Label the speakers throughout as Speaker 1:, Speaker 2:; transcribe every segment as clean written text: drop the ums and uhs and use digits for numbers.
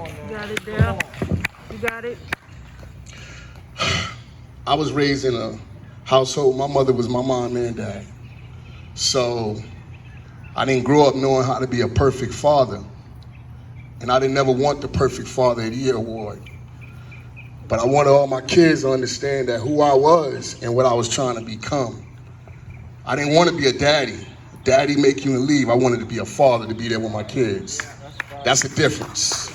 Speaker 1: You got it, Dale. You got it.
Speaker 2: I was raised in a household. My mother was my mom and dad. So I didn't grow up knowing how to be a perfect father. And I didn't never want the Perfect Father of the Year award. But I wanted all my kids to understand that who I was and what I was trying to become. I didn't want to be a daddy. Daddy make you and leave. I wanted to be a father, to be there with my kids. That's the difference.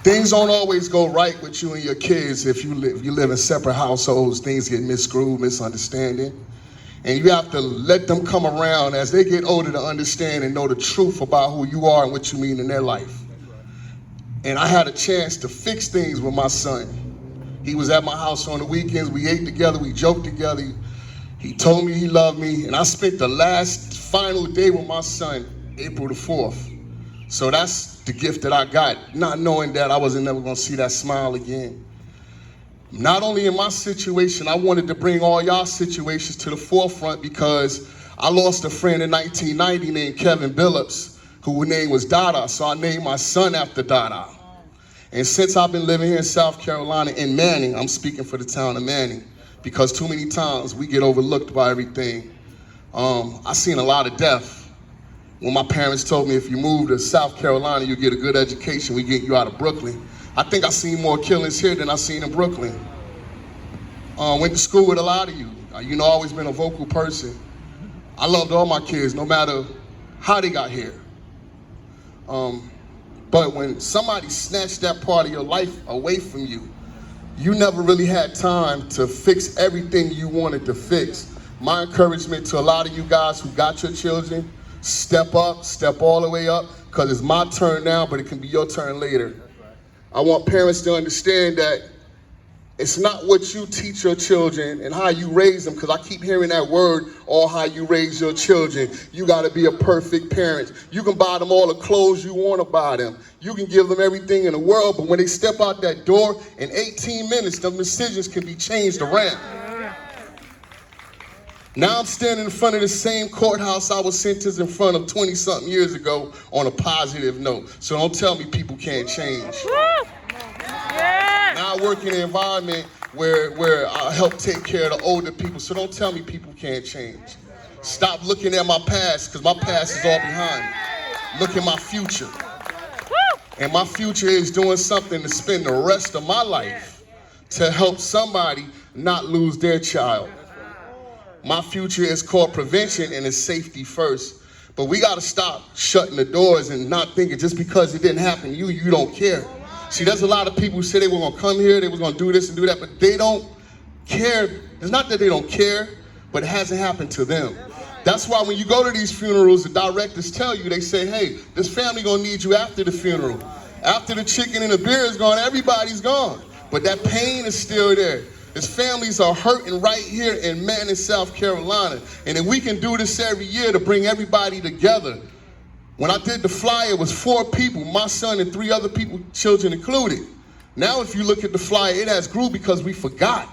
Speaker 2: Things don't always go right with you and your kids if you live in separate households. Things get miscrewed, misunderstanding. And you have to let them come around as they get older to understand and know the truth about who you are and what you mean in their life. And I had a chance to fix things with my son. He was at my house on the weekends. We ate together. We joked together. He told me he loved me. And I spent the last final day with my son, April the 4th. So that's the gift that I got, not knowing that I wasn't never going to see that smile again. Not only in my situation, I wanted to bring all y'all situations to the forefront because I lost a friend in 1990 named Kevin Billups, whose name was Dada, so I named my son after Dada. And since I've been living here in South Carolina, in Manning, I'm speaking for the town of Manning, because too many times we get overlooked by everything. I seen a lot of death. When my parents told me if you move to South Carolina, you get a good education, we get you out of Brooklyn. I think I seen more killings here than I seen in Brooklyn. Went to school with a lot of you. Always been a vocal person. I loved all my kids, no matter how they got here. But when somebody snatched that part of your life away from you, you never really had time to fix everything you wanted to fix. My encouragement to a lot of you guys who got your children, step up, step all the way up, because it's my turn now, but it can be your turn later. I want parents to understand that it's not what you teach your children and how you raise them, because I keep hearing that word, or how you raise your children. You got to be a perfect parent. You can buy them all the clothes you want to buy them. You can give them everything in the world, but when they step out that door, in 18 minutes, the decisions can be changed around. Now I'm standing in front of the same courthouse I was sentenced in front of 20-something years ago on a positive note. So don't tell me people can't change. Now I work in an environment where I help take care of the older people, so don't tell me people can't change. Stop looking at my past, because my past is all behind me. Look at my future. And my future is doing something to spend the rest of my life to help somebody not lose their child. My future is called prevention, and it's safety first. But we got to stop shutting the doors and not thinking just because it didn't happen to you, you don't care. See, there's a lot of people who say they were going to come here, they were going to do this and do that, but they don't care. It's not that they don't care, but it hasn't happened to them. That's why when you go to these funerals, the directors tell you, they say, hey, this family going to need you after the funeral. After the chicken and the beer is gone, everybody's gone. But that pain is still there. His families are hurting right here in Manning, South Carolina. And if we can do this every year to bring everybody together. When I did the flyer, it was 4 people, my son and 3 other people, children included. Now if you look at the flyer, it has grew because we forgot.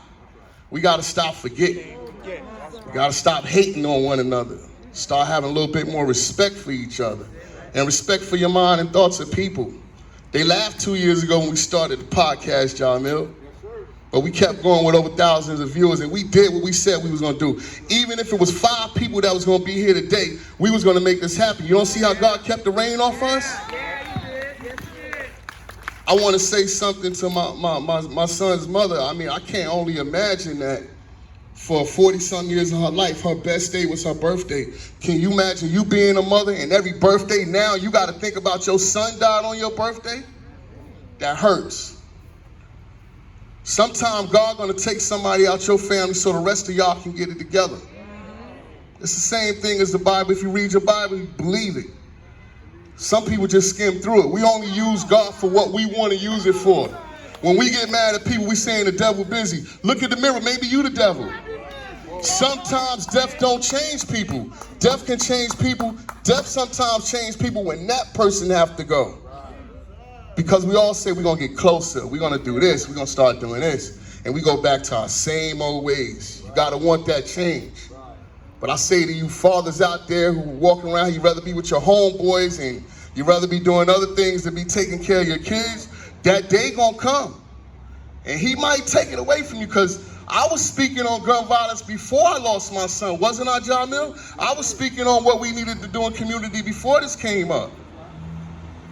Speaker 2: We got to stop forgetting. We got to stop hating on one another. Start having a little bit more respect for each other. And respect for your mind and thoughts of people. They laughed 2 years ago when we started the podcast, John Mill. But we kept going with over thousands of viewers, and we did what we said we was going to do. Even if it was 5 people that was going to be here today, we was going to make this happen. You don't see how God kept the rain off us? I want to say something to my son's mother. I mean, I can't only imagine that for 40-something years of her life, her best day was her birthday. Can you imagine you being a mother and every birthday now you got to think about your son died on your birthday? That hurts. Sometimes God gonna take somebody out your family so the rest of y'all can get it together. It's the same thing as the Bible. If you read your Bible, you believe it. Some people just skim through it. We only use God for what we want to use it for. When we get mad at people, we saying the devil busy. Look at the mirror, maybe you the devil. Sometimes death don't change people. Death can change people. Death sometimes change people when that person have to go. Because we all say we're going to get closer, we're going to do this, we're going to start doing this. And we go back to our same old ways. You got to want that change. But I say to you fathers out there who walk around, you'd rather be with your homeboys and You'd rather be doing other things than be taking care of your kids. That day gonna come. And he might take it away from you, because I was speaking on gun violence before I lost my son. Wasn't I, Jamil? I was speaking on what we needed to do in community before this came up.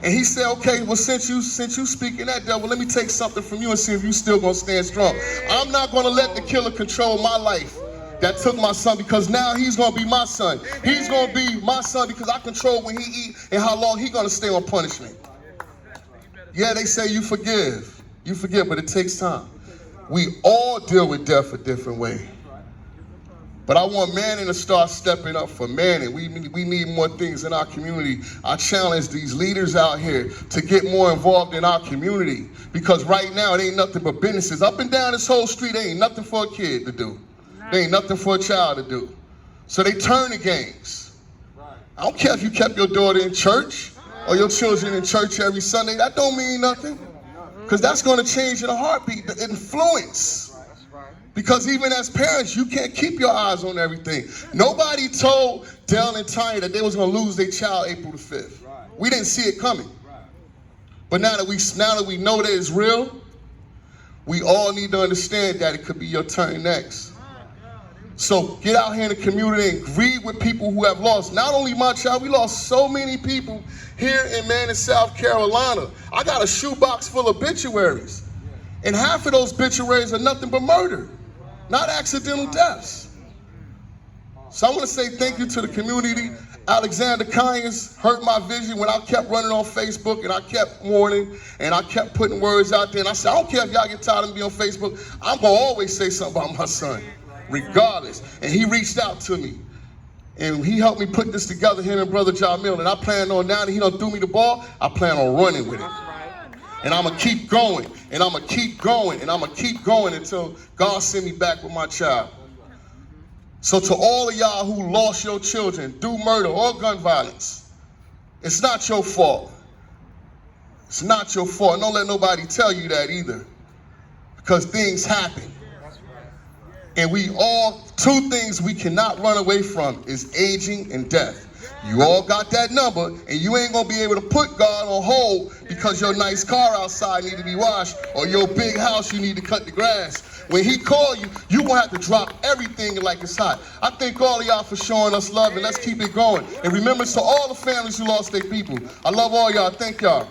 Speaker 2: And he said, okay, well, since you speaking that, devil, let me take something from you and see if you still gonna stand strong. I'm not gonna let the killer control my life that took my son, because now he's gonna be my son. He's gonna be my son because I control when he eat and how long he gonna stay on punishment. Yeah, they say you forgive, but it takes time. We all deal with death a different way. But I want Manning to start stepping up for Manning. We need more things in our community. I challenge these leaders out here to get more involved in our community, because right now it ain't nothing but businesses. Up and down this whole street, there ain't nothing for a kid to do. There ain't nothing for a child to do. So they turn the games. I don't care if you kept your daughter in church or your children in church every Sunday. That don't mean nothing, because that's going to change in a heartbeat, the influence. Because even as parents, you can't keep your eyes on everything. Nobody told Dell and Tanya that they was going to lose their child April the 5th. We didn't see it coming. But now that we know that it's real, we all need to understand that it could be your turn next. So get out here in the community and grieve with people who have lost. Not only my child, we lost so many people here in Manning, South Carolina. I got a shoebox full of obituaries. And half of those obituaries are nothing but murder, not accidental deaths. So I want to say thank you to the community. Alexander Conyers hurt my vision when I kept running on Facebook and I kept warning and I kept putting words out there. And I said, I don't care if y'all get tired of me on Facebook, I'm going to always say something about my son, regardless. And he reached out to me. And he helped me put this together, him and Brother Jamil. And I plan on, now that he done threw me the ball, I plan on running with it. And I'm going to keep going, and I'm going to keep going, and I'm going to keep going until God send me back with my child. So to all of y'all who lost your children through murder or gun violence, it's not your fault. It's not your fault. Don't let nobody tell you that either, because things happen. And two things we cannot run away from is aging and death. You all got that number, and you ain't gonna be able to put God on hold because your nice car outside need to be washed or your big house you need to cut the grass. When he call you, you gonna have to drop everything like it's hot. I thank all of y'all for showing us love, and let's keep it going. And remember, to all the families who lost their people, I love all y'all. Thank y'all.